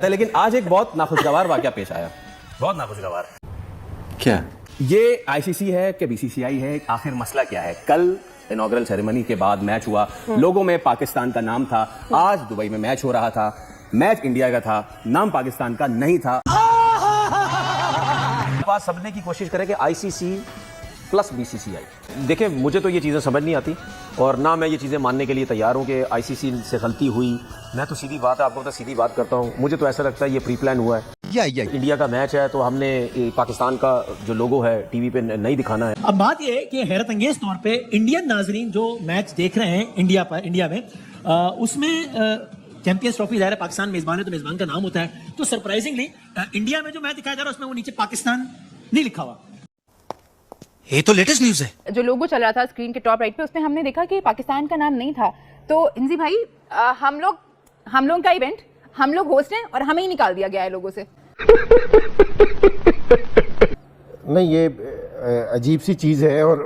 लेकिन आज एक बहुत नाखुशगवार वाकया पेश आया, बहुत नाखुशगवार। क्या? ये आईसीसी है कि बीसीसीआई है, आखिर मसला क्या है? कल इनॉग्रल सेरेमनी के बाद मैच हुआ, लोगों में पाकिस्तान का नाम था। आज दुबई में मैच हो रहा था, मैच इंडिया का था, नाम पाकिस्तान का नहीं था। बात सबने की कोशिश करें कि आईसीसी प्लस बीसीसीआई। देखिए, मुझे तो ये चीज़ें समझ नहीं आती और ना मैं ये चीज़ें मानने के लिए तैयार हूँ कि आईसीसी से गलती हुई। मैं तो सीधी बात है, आपको तो सीधी बात करता हूँ, मुझे तो ऐसा लगता है ये प्री प्लान हुआ है। इंडिया का मैच है तो हमने पाकिस्तान का जो लोगो है टीवी पे नहीं दिखाना है। अब बात ये है कि हैरत अंगेज तौर पे इंडियन नाजरीन जो मैच देख रहे हैं इंडिया में उसमें चैंपियंस ट्रॉफी ज़ाहिर है पाकिस्तान मेजबान है तो मेजबान का नाम होता है, तो सरप्राइजिंगली इंडिया में जो मैच दिखाया जा रहा है उसमें वो नीचे पाकिस्तान नहीं लिखा हुआ। ये तो लेटेस्ट न्यूज़ है। जो लोगो चल रहा था स्क्रीन के टॉप राइट पे, उसमें हमने देखा कि पाकिस्तान का नाम नहीं था। तो इंजी भाई, हम लोग का इवेंट, हम लोग होस्ट हैं और हमें ही निकाल दिया गया है लोगों से। नहीं, ये अजीब सी चीज़ है और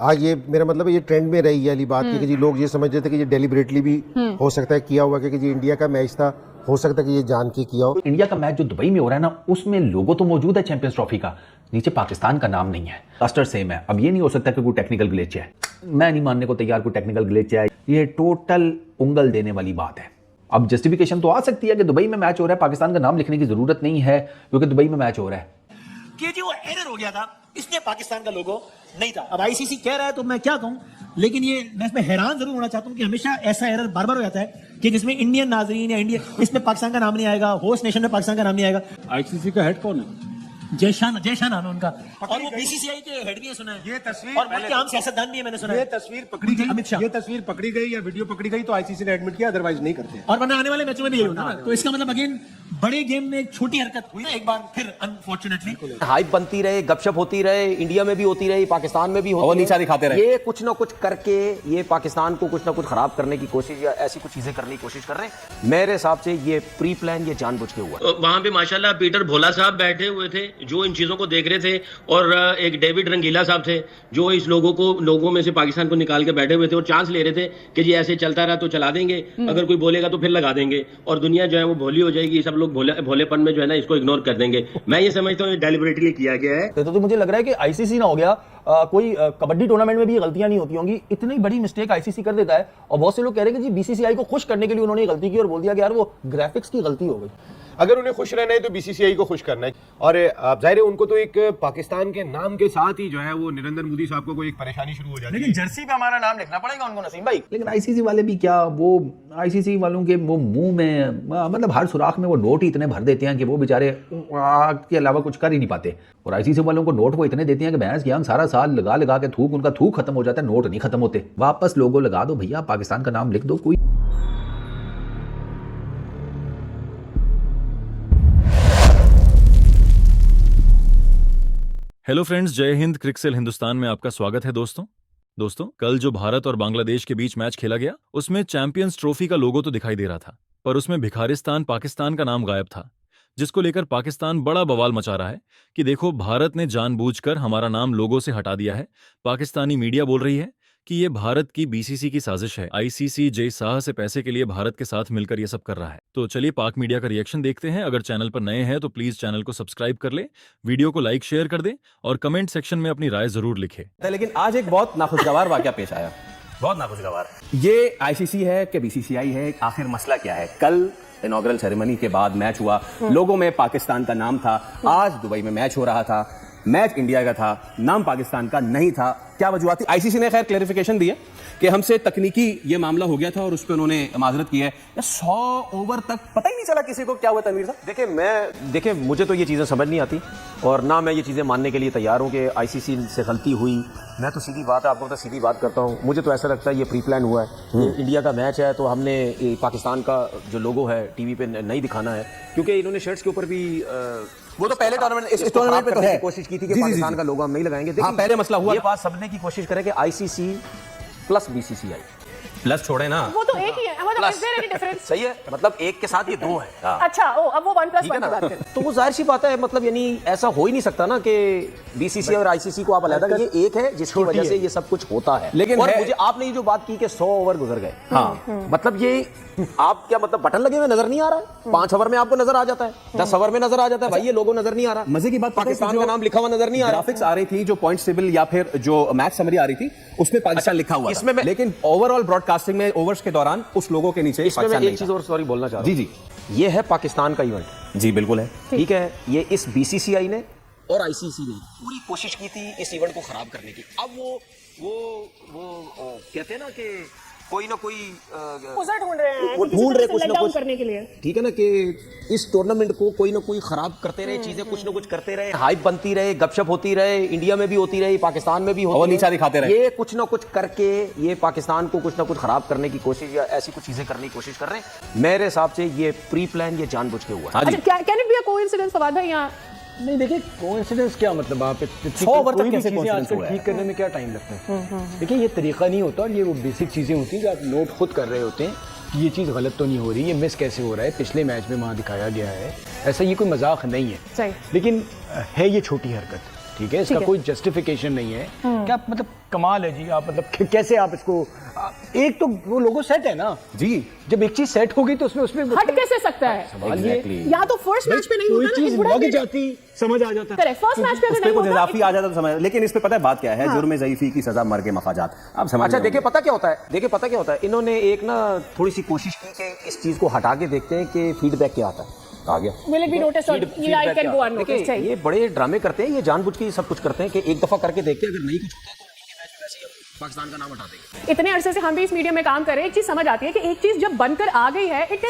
आज ये मेरा मतलब है ये ट्रेंड में रही है वाली बात कि जी लोग ये समझ रहे थे कि ये डेलिबरेटली भी हो सकता है किया हुआ, कि जी इंडिया का मैच था, हो सकता है कि ये जान के किया हो। इंडिया का मैच जो दुबई में हो रहा है ना, उसमें लोगो तो मौजूद है चैंपियंस ट्रॉफी का, नीचे पाकिस्तान का नाम नहीं है, रजिस्टर सेम है। अब ये नहीं हो सकता कि कोई टेक्निकल ग्लिच है, मैं नहीं मानने को तैयार कोई टेक्निकल ग्लिच है, ये टोटल उंगल देने वाली बात है। अब जस्टिफिकेशन तो आ सकती है कि दुबई में मैच हो रहा है, पाकिस्तान का नाम लिखने की जरूरत नहीं है क्योंकि दुबई में मैच हो रहा है कि जी वो एरर हो गया था, इसलिए पाकिस्तान का लोगो नहीं था। अब आईसीसी कह रहा है तो मैं क्या कहूं, लेकिन ये मैं इसमें हैरान जरूर होना चाहता हूं कि हमेशा ऐसा एरर बार बार हो जाता है कि जिसमें इंडियन नाजरीन या इंडिया, इसमें पाकिस्तान का नाम नहीं आएगा, होस्ट नेशन में पाकिस्तान का नाम नहीं आएगा। आईसीसी का हेड कौन है? जयशान नाम है उनका, और वो बीसीसीआई के हेड भी है, सुना है। ये तस्वीर और उनके आम सियासतदान भी है, मैंने सुना है। ये तस्वीर पकड़ी गई, अमित शाह, ये तस्वीर पकड़ी गई या वीडियो पकड़ी गई तो आईसीसी ने एडमिट किया, अदरवाइज नहीं करते। और वरना आने वाले मैचों में भी यही होता है ना। तो इसका मतलब अगेन बड़े गेम में एक छोटी हरकत हुई ना एक बार फिर, अनफॉर्चुनेटली हाइप बनती रहे, गपशप होती रहे, इंडिया में भी होती रही, पाकिस्तान में भी होती और रही, नीचा दिखाते रहे। ये कुछ ना कुछ करके ये पाकिस्तान को कुछ ना कुछ खराब करने की कोशिश या ऐसी कुछ चीजें करने की कोशिश कर रहे हैं। मेरे हिसाब से ये प्री प्लान, ये जानबूझ के हुआ। वहां पे माशाल्लाह पीटर भोला साहब बैठे हुए थे जो इन चीजों को देख रहे थे, और एक डेविड रंगीला साहब थे जो इस लोगों में से पाकिस्तान को निकाल के बैठे हुए थे और चांस ले रहे थे कि जी ऐसे चलता रहा तो चला देंगे, अगर कोई बोलेगा तो फिर लगा देंगे और दुनिया जो है वो भोली हो जाएगी, सब लोग भोलेपन में जो है ना इसको इग्नोर कर देंगे। मैं ये समझता हूँ डेलिबरेटली किया गया है। तो मुझे लग रहा है कि आईसीसी ना हो गया, कोई कबड्डी टूर्नामेंट में भी ये गलतियां नहीं होती होंगी, इतनी बड़ी मिस्टेक आईसीसी कर देता है। और बहुत से लोग कह रहे हैं कि जी बीसीसीआई को खुश करने के लिए उन्होंने गलती की और बोल दिया कि यार वो ग्राफिक्स की गलती हो गई। अगर उन्हें खुश रहना है तो बीसीसीआई को खुश करना है, और जाहिर है उनको तो एक पाकिस्तान के नाम के साथ ही जो है वो नरेंद्र मोदी साहब को कोई एक परेशानी शुरू हो जाती है। लेकिन जर्सी पे हमारा नाम लिखना पड़ेगा उनको, नसीम भाई। लेकिन आईसीसी वाले भी क्या, वो आईसीसी वालों के वो मुंह में मतलब हर सुराख में वो नोट ही इतने भर देते हैं कि वो बेचारे के अलावा कुछ कर ही नहीं पाते। और आईसीसी वालों को नोट वो इतने देते हैं कि भैंस की हम सारा साल लगा लगा के थूक, उनका थूक खत्म हो जाता है, नोट नहीं खत्म होते। वापस लोगो लगा दो भैया, पाकिस्तान का नाम लिख दो कोई। हेलो फ्रेंड्स, जय हिंद। क्रिकसेल हिंदुस्तान में आपका स्वागत है दोस्तों कल जो भारत और बांग्लादेश के बीच मैच खेला गया उसमें चैंपियंस ट्रॉफी का लोगो तो दिखाई दे रहा था, पर उसमें भिखारिस्तान पाकिस्तान का नाम गायब था, जिसको लेकर पाकिस्तान बड़ा बवाल मचा रहा है कि देखो भारत ने जानबूझकर हमारा नाम लोगो से हटा दिया है। पाकिस्तानी मीडिया बोल रही है कि ये भारत की बीसीसी की साजिश है, आईसीसी जय शाह से पैसे के लिए भारत के साथ मिलकर ये सब कर रहा है। तो चलिए पाक मीडिया का रिएक्शन देखते हैं। अगर चैनल पर नए हैं तो प्लीज चैनल को सब्सक्राइब कर ले, वीडियो को लाइक शेयर कर दे और कमेंट सेक्शन में अपनी राय जरूर लिखे। लेकिन आज एक बहुत नाखुशगवार वाकया पेश आया, बहुत नाखुशगवार। ये आईसीसी है कि बीसीसीआई है, आखिर मसला क्या है? कल इनॉग्रल सेरेमनी के बाद मैच हुआ, लोगों में पाकिस्तान का नाम था। आज दुबई में मैच हो रहा था, मैच इंडिया का था, नाम पाकिस्तान का नहीं था। क्या वजूहत थी? आईसीसी ने खैर क्लैरिफिकेशन दी है कि हमसे तकनीकी ये मामला हो गया था और उस पर उन्होंने माजरत की है। 100 ओवर तक पता ही नहीं चला किसी को क्या हुआ। तनवीर साहब देखिए मुझे तो ये चीज़ें समझ नहीं आती और ना मैं ये चीज़ें मानने के लिए तैयार हूँ कि आईसीसी से गलती हुई। मैं तो सीधी बात है, आपको तो सीधी बात करता हूँ, मुझे तो ऐसा लगता है ये प्री प्लान हुआ है। इंडिया का मैच है तो हमने पाकिस्तान का जो लोगो है टीवी पे नहीं दिखाना है, क्योंकि इन्होंने शर्ट्स के ऊपर भी वो तो पहले टूर्नामेंट, इस टूर्नामेंट पे तो है, कोशिश की थी कि पाकिस्तान का लोगो हम नहीं लगाएंगे। हाँ, पहले मसला हुआ। ये बात सबने की कोशिश करे कि आईसीसी प्लस बीसीसीआई। प्लस छोड़े ना, वो तो एक ही है, मतलब is there any difference? सही है, मतलब एक के साथ ये दो है। अच्छा, ओ अब वो 1+1 ठीक है की बात ना? करें। तो वो जाहिर सी बात है, मतलब यानी ऐसा हो ही नहीं सकता ना कि बीसीसीआई और आईसीसी को आप अलग, ये एक है जिसकी वजह से ये सब कुछ होता है। लेकिन और है- मुझे आपने ये जो बात की कि 100 ओवर गुजर गए, हाँ मतलब ये आप क्या मतलब बटन लगे हुए नजर नहीं आ रहा है? 5 ओवर में आपको नजर आ जाता है, 10 ओवर में नजर आ जाता है, भाई ये लोगो नजर नहीं आ रहा। मजे की बात पता है कि पाकिस्तान जो का नाम लिखा हुआ नजर नहीं आ रहा। ग्राफिक्स आ रही थी, जो पॉइंट टेबल या फिर जो मैच समरी आ रही थी, उसमें पाकिस्तान लिखा हुआ इसमें था। लेकिन ओवरऑल ब्रॉडकास्टिंग में ओवर्स के दौरान उस लोगों के नीचे इसमें मैं पाकिस्तान एक नहीं चीज था। और सॉरी बोलना चाह रहा जी हूं। जी ये है पाकिस्तान का इवेंट, जी बिल्कुल है। ठीक है। ये इस बीसीसीआई ने और आईसीसी ने पूरी कोशिश की थी इस इवेंट को खराब करने की। अब वो कहते हैं ना कि कोई ना कोई उसे ढूंढ रहे हैं, वो किसी ढूंढ तरह रहे से कुछ let ना down कुछ करने के लिए। ठीक है ना, कि इस टूर्नामेंट को कोई ना कोई खराब करते रहे, चीजें कुछ ना कुछ करते रहे, हाइप बनती रहे, गपशप होती रहे, इंडिया में भी होती रही, पाकिस्तान में भी होती और रही। नीचा दिखाते रहे। ये कुछ ना कुछ करके ये पाकिस्तान को कुछ ना कुछ खराब करने की कोशिश या ऐसी कुछ चीजें करने की कोशिश कर रहे हैं। मेरे हिसाब से ये प्री प्लान, ये जानबूझ के हुआ है। हाँ जी। अच्छा, can it be a coincidence Fawad भाई? यहाँ नहीं देखिए, कोइंसिडेंस क्या मतलब, आप 100 ओवर तक कोई भी कैसे चीजें coincidence आजकल हुआ है? ठीक करने में क्या टाइम लगता है? देखिए, ये तरीका नहीं होता, और ये वो बेसिक चीजें होती हैं जो आप नोट खुद कर रहे होते हैं कि ये चीज़ गलत तो नहीं हो रही, ये मिस कैसे हो रहा है, पिछले मैच में वहाँ दिखाया गया है, ऐसा ये कोई मजाक नहीं है। सही। लेकिन है ये छोटी हरकत, ठीक है, इसका कोई जस्टिफिकेशन नहीं है। क्या मतलब कमाल है जी, आप मतलब कैसे आप इसको, एक तो वो लोगो सेट है ना जी, जब एक चीज सेट होगी तो उसमें हट कैसे सकता है? सवाल ये Exactly. या तो फर्स्ट मैच पे नहीं कोई होता ना, चीज इस बुढ़ा लग के- जाती समझ आ जाता। करेक्ट, फर्स्ट मैच पे अगर उस पे नहीं कुछ होता, इजाफी आ जाता तो समझ, लेकिन इस पे पता है बात क्या है, जुर्म ज़ईफ़ी की सजा मर के मफाजात। आप समझ अच्छा रहे देखिए, होंगे। पता क्या होता है, इन्होंने एक ना थोड़ी सी कोशिश की कि इस चीज को हटा के देखते हैं कि फीडबैक क्या आता है। आ गया will it be noticed or yeah, I can go unnoticed? देखिए, सही। ये बड़े ड्रामे करते हैं, ये जानबूझ के ये सब कुछ करते हैं कि एक दफा करके देखते हैं, अगर नहीं कुछ होता है तो उनके मैच में वैसे ही हम पाकिस्तान का नाम हटा देंगे। इतने अरसे से हम भी इस मीडिया में काम कर रहे हैं, एक चीज समझ आती है कि एक चीज जब बनकर आ गई है, it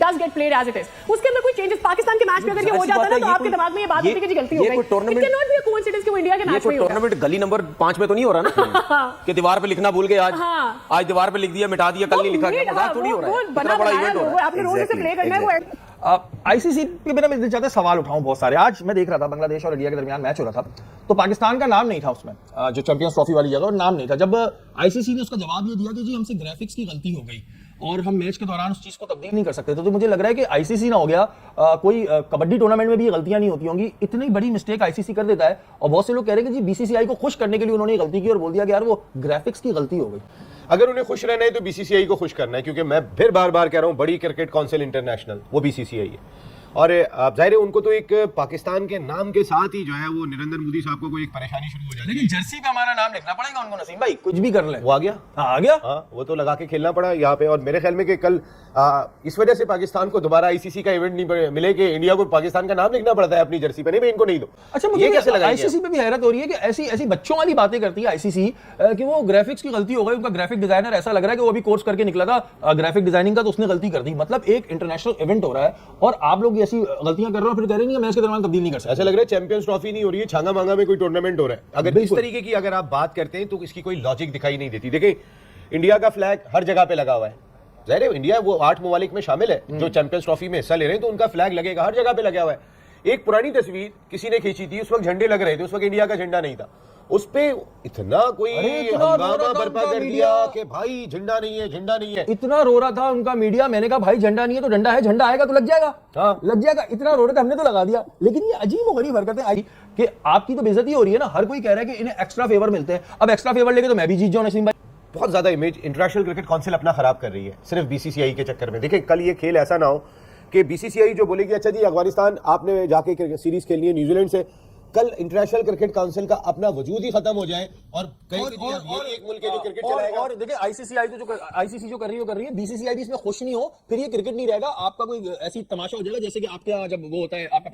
does get played as it is. उसके अंदर कोई चेंजेस पाकिस्तान के मैच में अगर ये हो जाता है ना, तो आपके दिमाग में ये बात होती है कि जी गलती हो ये गई। कोई it tournament- can not be a coincidence कि वो इंडिया के ये मैच कोई में ही होगा। टूर्नामेंट गली नंबर 5 में तो नहीं हो रहा ना कि दीवार पे लिखना भूल गए आज, हाँ। आज दीवार पे लिख दिया, मिटा दिया, कल नहीं लिखा गया, मजाक थोड़ी हो रहा है। बना इतना बड़ा बनाया इवेंट हो लोगो, रहा है। आपने रोज से प्ले करना है वो। आईसीसी के बिना मैं चाहता सवाल उठाऊं बहुत सारे। आज मैं देख रहा था बांग्लादेश और इंडिया के दरमियान मैच हो रहा था, तो पाकिस्तान का नाम नहीं था उसमें, जो चैंपियंस ट्रॉफी वाली जगह, और नाम नहीं था। जब आईसीसी ने उसका जवाब ये दिया कि जी हमसे ग्राफिक्स की गलती हो गई और हम मैच के दौरान उस चीज को तब्दील नहीं कर सकते, तो मुझे लग रहा है कि आईसीसी ना हो गया, कोई कबड्डी टूर्नामेंट में भी गलतियां नहीं होती होंगी, इतनी बड़ी मिस्टेक आईसीसी कर देता है। और बहुत से लोग कह रहे हैं कि जी बीसीसीआई को खुश करने के लिए उन्होंने गलती की और बोल दिया कि यार वो ग्राफिक्स की गलती हो गई। अगर उन्हें खुश रहना है तो बीसीसीआई को खुश करना है, क्योंकि मैं फिर बार बार कह रहा हूं, बड़ी क्रिकेट काउंसिल इंटरनेशनल वो बीसीसीआई है। और जाहिर है उनको तो एक पाकिस्तान के नाम के साथ ही जो है वो नरेंद्र मोदी साहब को कोई एक परेशानी शुरू हो जाती है। लेकिन जर्सी पे हमारा नाम लिखना पड़ेगा उनको, नसीम भाई कुछ भी कर ले। वो आ गया, आ गया, हाँ वो तो लगा के खेलना पड़ा यहाँ पे। और मेरे ख्याल में कि कल इस वजह से पाकिस्तान को दोबारा आईसीसी का इवेंट नहीं मिले कि इंडिया को पाकिस्तान का नाम लिखना पड़ता है अपनी जर्सी पे, नहीं भाई इनको नहीं दो। अच्छा, ये मुझे कैसे लगा आईसीसी पे भी हैरत हो रही है कि ऐसी ऐसी बच्चों वाली बातें करती है आईसीसी कि वो ग्राफिक्स की गलती हो गई, उनका ग्राफिक डिजाइनर ऐसा लग रहा है कि वो अभी कोर्स करके निकला था ग्राफिक डिजाइनिंग का, तो उसने गलती कर दी। मतलब एक इंटरनेशनल इवेंट हो रहा है और आप लोग ऐसी गलतियां कर रहे हो, फिर कह रहे हैं मैच के दौरान तब्दील नहीं कर सकते। ऐसा लग रहा है चैंपियंस ट्रॉफी नहीं हो रही है, छांगा मांगा में कोई टूर्नामेंट हो रहा है। अगर इस तरीके की अगर आप बात करते हैं तो इसकी कोई लॉजिक दिखाई नहीं देती। देखिए, इंडिया का फ्लैग हर जगह पे लगा हुआ है, जाहिर है इंडिया वो 8 ममालिक में शामिल है जो चैंपियंस ट्रॉफी में हिस्सा ले रहे हैं, तो उनका फ्लैग लगेगा, हर जगह पे लगा हुआ है। एक पुरानी तस्वीर किसी ने खींची थी, उस वक्त झंडे लग रहे थे, उस वक्त इंडिया का झंडा नहीं था, उस पे इतना कोई हंगामा बर्पा कर दिया कि भाई झंडा नहीं है, झंडा नहीं है। इतना रो रहा था उनका मीडिया, मैंने कहा भाई झंडा नहीं है तो डंडा है, झंडा आएगा तो लग जाएगा, हाँ लग जाएगा। इतना रो रहे थे, हमने तो लगा दिया। लेकिन ये अजीब और गरीब हरकतें आई कि आपकी तो बेइज्जती हो रही है ना, हर कोई कह रहा है कि इन्हें एक्स्ट्रा फेवर मिलते हैं, अब एक्स्ट्रा फेवर लेके तो मैं भी जीत जाऊं नसीम भाई। बहुत ज्यादा इमेज इंटरनेशनल क्रिकेट काउंसिल अपना खराब कर रही है सिर्फ बीसीसीआई के चक्कर में। देखिए, कल ये खेल ऐसा ना हो कि बीसीसीआई जो बोलेगी अच्छा जी अफगानिस्तान आपने जाके सीरीज खेलनी है न्यूजीलैंड से, कल इंटरनेशनल क्रिकेट काउंसिल का अपना वजूद ही खत्म हो जाए और कहीं एक मुल्क के जो क्रिकेट चलाएगा। और देखिए आईसीसी जो कर रही है, बीसीसीआई भी इसमें खुश नहीं हो, फिर ये क्रिकेट नहीं रहेगा, आपका कोई ऐसी तमाशा हो जाएगा जैसे कि आपके यहाँ जब वो होता है, आपका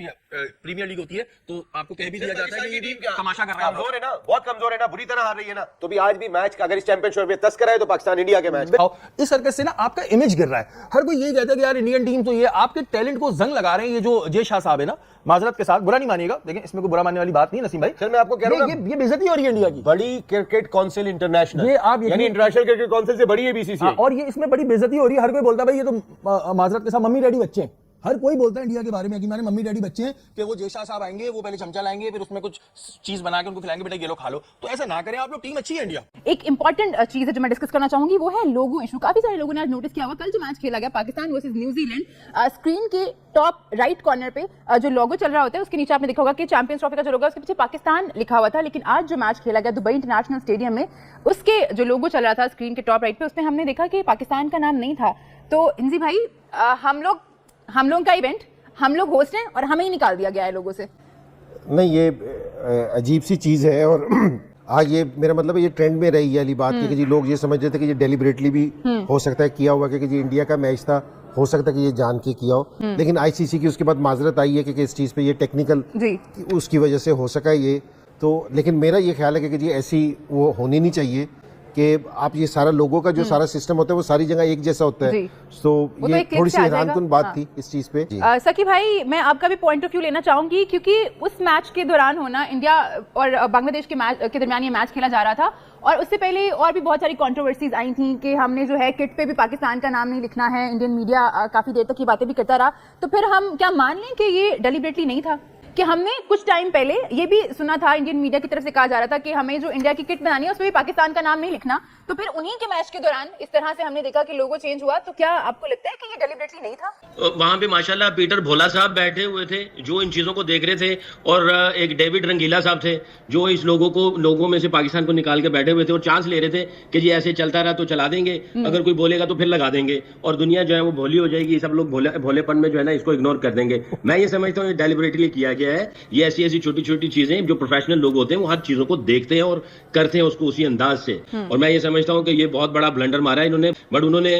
प्रीमियर लीग होती है तो आपको कह भी दिया जाता है कि ये भी तमाशा कर रहा है। कमजोर है ना, बहुत कमजोर है ना, बुरी तरह हार रही है ना, तो भी आज भी मैच अगर इस चैंपियनशिप में तस्करा है तो पाकिस्तान इंडिया के मैच। इस हरकत से ना आपका इमेज गिर रहा है, हर कोई यही कहता है कि यार इंडियन टीम तो ये आपके टैलेंट को जंग लगा रहे हैं। ये जो जय शाह साहब है ना, माजरत के साथ बुरा नहीं मानिएगा, लेकिन इसमें कोई बुरा मानने वाली बात नहीं है नसीम भाई। सर मैं आपको कह रहा हूं ये बेइज्जती हो रही है इंडिया की। बड़ी क्रिकेट काउंसिल इंटरनेशनल, ये आप यानी इंटरनेशनल क्रिकेट काउंसिल से बड़ी है बीसीसीआई। और ये इसमें बड़ी बेइज्जती हो रही है, हर कोई बोलता है भाई ये तो माजरत के साथ मम्मी डैडी बच्चे हैं, हर कोई बोलता है इंडिया के बारे में कि हमारे मम्मी डैडी बच्चे हैं कि वो जयशाह साहब आएंगे, वो पहले चमचा लाएंगे, फिर उसमें कुछ चीज बना के उनको खिलाएंगे, बेटा ये लो खा लो। तो ऐसा ना करें आप लोग, टीम अच्छी है इंडिया। एक इंपॉर्टेंट चीज है जो मैं डिस्कस करना चाहूंगी, वो है लोगो इशू। काफी सारे लोगों ने आज नोटिस किया होगा, कल जो मैच खेला गया पाकिस्तान वर्सेस न्यूजीलैंड, स्क्रीन के टॉप राइट कॉर्नर पे जो लोगो चल रहा होता है उसके नीचे आपने देखा होगा कि चैंपियंस ट्रॉफी का जो लोगो है उसके पीछे पाकिस्तान लिखा हुआ था। लेकिन आज जो मैच खेला गया दुबई इंटरनेशनल स्टेडियम में, उसके जो लोगो चल रहा था स्क्रीन के टॉप राइट पे, उसमें हमने देखा कि पाकिस्तान का नाम नहीं था। तो इंजी भाई, हम लोग का इवेंट, हम लोग होस्ट हैं और हमें ही निकाल दिया गया है लोगों से। नहीं, ये अजीब सी चीज़ है। और आज ये मेरा मतलब है ये ट्रेंड में रही है वाली बात कि जी लोग ये समझ रहे थे कि ये डेलिबरेटली भी हो सकता है किया हुआ, कि जी इंडिया का मैच था, हो सकता है कि ये जान के किया हो। लेकिन आईसीसी की उसके बाद माजरत आई है कि इस चीज़ पे ये टेक्निकल उसकी वजह से हो सका ये। तो लेकिन मेरा ये ख्याल है कि जी ऐसी वो होनी नहीं चाहिए कि आप ये सारा लोगों का जो सारा सिस्टम होता है वो सारी जगह एक जैसा होता है। तो ये थोड़ी सी हैरानकुन बात थी इस चीज पे। सकी भाई, मैं आपका भी पॉइंट ऑफ व्यू लेना चाहूंगी, क्योंकि उस मैच के दौरान होना इंडिया और बांग्लादेश के मैच के दरमियान ये मैच खेला जा रहा था, और उससे पहले और भी बहुत सारी कंट्रोवर्सीज आई थी कि हमने जो है किट पे भी पाकिस्तान का नाम नहीं लिखना है। इंडियन मीडिया काफी देर तक ये बातें भी करता रहा। तो फिर हम क्या मान लें कि ये डेलिबरेटली नहीं था? कि हमने कुछ टाइम पहले ये भी सुना था, इंडियन मीडिया की तरफ से कहा जा रहा था कि हमें जो इंडिया की किट बनानी है उसमें भी पाकिस्तान का नाम नहीं लिखना। तो फिर उन्हीं के मैच के दौरान इस तरह से हमने देखा कि लोगो चेंज हुआ। तो क्या आपको लगता है कि ये डेलिबरेटली नहीं था? वहां पे माशाल्लाह पीटर भोला साहब बैठे हुए थे जो इन चीजों को देख रहे थे, और एक डेविड रंगीला साहब थे जो इस लोगों में से पाकिस्तान को निकाल के बैठे हुए थे और चांस ले रहे थे कि जी ऐसे चलता रहा तो चला देंगे, अगर कोई बोलेगा तो फिर लगा देंगे, और दुनिया जो है वो भोली हो जाएगी, सब लोग भोलेपन में जो है ना इसको इग्नोर कर देंगे। मैं ये समझता हूँ डेलिबरेटली किया गया है। ये ऐसी छोटी छोटी चीजें जो प्रोफेशनल लोग होते हैं वो हर चीजों को देखते हैं और करते हैं उसको उसी अंदाज से। और मैं ये समझता हूँ कि ये बहुत बड़ा ब्लंडर मारा है इन्होंने, बट उन्होंने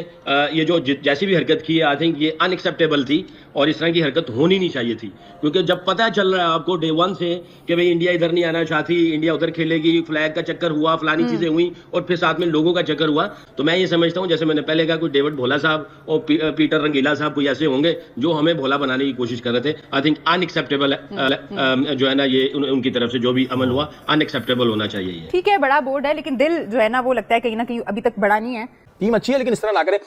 ये जो जैसी भी हरकत की है आई थिंक ये अनएक्सेप्टेबल थी, और इस तरह की हरकत होनी नहीं चाहिए थी। क्योंकि जब पता चल रहा है आपको डे वन से कि भाई इंडिया इधर नहीं आना चाहती, इंडिया उधर खेलेगी, फ्लैग का चक्कर हुआ, फलानी चीजें हुई, और फिर साथ में लोगों का चक्कर हुआ, तो मैं ये समझता हूँ जैसे मैंने पहले कहा, कोई डेविड भोला साहब और पीटर रंगीला साहब कोई ऐसे होंगे जो हमें भोला बनाने की कोशिश कर रहे थे। आई थिंक अनएक्सेप्टेबल जो है ना ये उनकी तरफ से जो भी अमल हुआ अनएक्सेप्टेबल होना चाहिए। ठीक है, बड़ा बोर्ड है, लेकिन दिल जो है ना वो लगता है कहीं ना कहीं अभी तक बड़ा नहीं है। टीम अच्छी है लेकिन इस तरह ना करे।